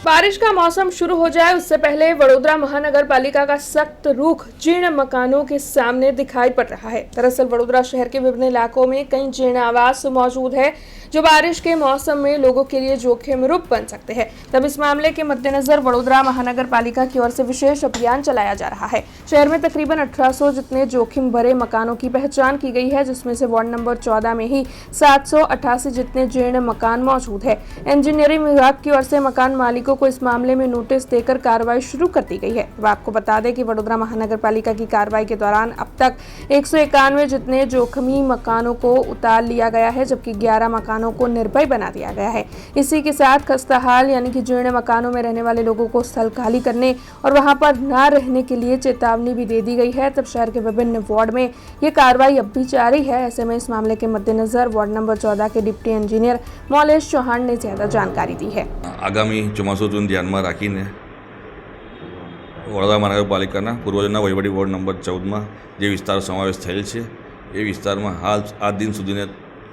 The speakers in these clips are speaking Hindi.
बारिश का मौसम शुरू हो जाए उससे पहले वडोदरा महानगर पालिका का सख्त रुख जीर्ण मकानों के सामने दिखाई पड़ रहा है। दरअसल वडोदरा शहर के विभिन्न इलाकों में कई जीर्ण आवास मौजूद है जो बारिश के मौसम में लोगों के लिए जोखिम रूप बन सकते हैं। तब इस मामले के मद्देनजर वडोदरा महानगर पालिका की ओर से विशेष अभियान चलाया जा रहा है। शहर में तकरीबन 1800 जितने जोखिम भरे मकानों की पहचान की गई है, जिसमें से वार्ड नंबर 14 में ही 788 जितने जीर्ण मकान मौजूद है। इंजीनियरिंग विभाग की ओर से मकान मालिकों को इस मामले में नोटिस देकर कार्रवाई शुरू कर दी गई है। अब आपको बता दें कि वडोदरा महानगर पालिका की कार्रवाई के दौरान अब तक 191 जितने जोखिमी मकानों को उतार लिया गया है, जबकि 11 मकानों को निर्भय बना दिया गया है। इसी के साथ खस्ताहाल यानी कि जीर्ण मकानों में रहने वाले लोगों को स्थल खाली करने और वहां पर न रहने के लिए चेतावनी भी दे दी गई है। तब शहर के विभिन्न वार्ड में ये कार्रवाई अब भी जारी है। ऐसे में इस मामले के मद्देनजर वार्ड नंबर 14 के डिप्टी इंजीनियर मौलेश चौहान ने ज्यादा जानकारी दी है। आगामी ચોમાસું ધ્યાનમાં રાખીને વડોદરા મહાનગરપાલિકાના પૂર્વજોના વહીવટી વોર્ડ નંબર 14માં જે વિસ્તાર સમાવેશ થયેલ છે એ વિસ્તારમાં હાલ આ દિન સુધીને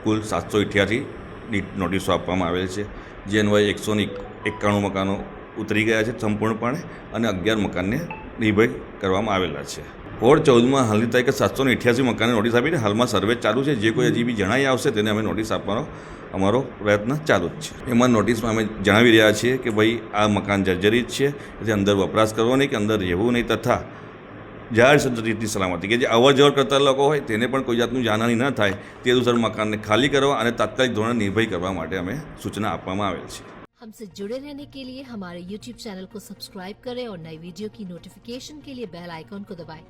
કુલ 788 નોટિસો આપવામાં આવેલ છે, જે અન્વયે 191 મકાનો ઉતરી ગયા છે સંપૂર્ણપણે અને 11 મકાનને નિર્ભય કરવામાં આવેલા છે। વોર્ડ 14માં હાલની તારીખે 788 મકાનને નોટિસ આપીને હાલમાં સર્વે ચાલુ છે। જે કોઈ હજી બી જણાઈ આવશે તેને અમે નોટિસ આપવાનો અમારો પ્રયત્ન ચાલુ જ છે। એમાં નોટિસમાં અમે જણાવી રહ્યા છીએ કે ભાઈ આ મકાન જર્જરિત છે, એટલે અંદર વપરાશ કરવો નહીં, કે અંદર રહેવું નહીં, તથા જાહેર સંપત્તિની સલામતી કે જે અવર જવર કરતા લોકો હોય તેને પણ કોઈ જાતનું જાનહાનિ ન થાય તે અનુસાર મકાનને ખાલી કરવા અને તાત્કાલિક ધોરણે નિર્ભય કરવા માટે અમે સૂચના આપવામાં આવેલ છે। हमसे जुड़े रहने के लिए हमारे YouTube चैनल को सब्सक्राइब करें और नई वीडियो की नोटिफिकेशन के लिए बेल आइकॉन को दबाएं।